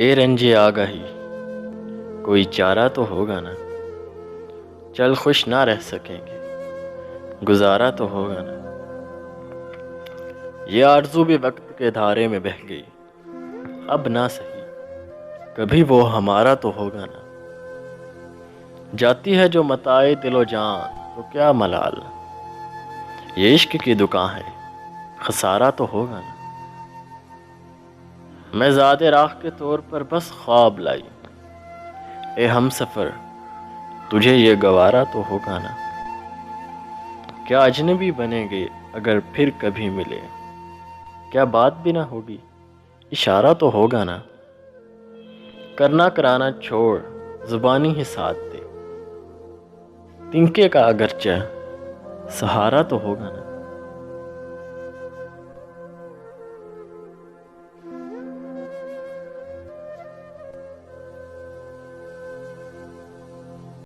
اے رنجے آگاہی کوئی چارہ تو ہوگا نا، چل خوش نہ رہ سکیں گے گزارا تو ہوگا نا۔ یہ آرزو بھی وقت کے دھارے میں بہہ گئی، اب نہ سہی کبھی وہ ہمارا تو ہوگا نا۔ جاتی ہے جو متاع دل و جان تو کیا ملال، یہ عشق کی دکان ہے خسارہ تو ہوگا نا۔ میں ذات راہ کے طور پر بس خواب لائی، اے ہم سفر تجھے یہ گوارا تو ہوگا نا۔ کیا اجنبی بنیں گے اگر پھر کبھی ملے، کیا بات بھی نہ ہوگی اشارہ تو ہوگا نا۔ کرنا کرانا چھوڑ زبانی ہی ساتھ دے، تنکے کا اگرچہ سہارا تو ہوگا نا۔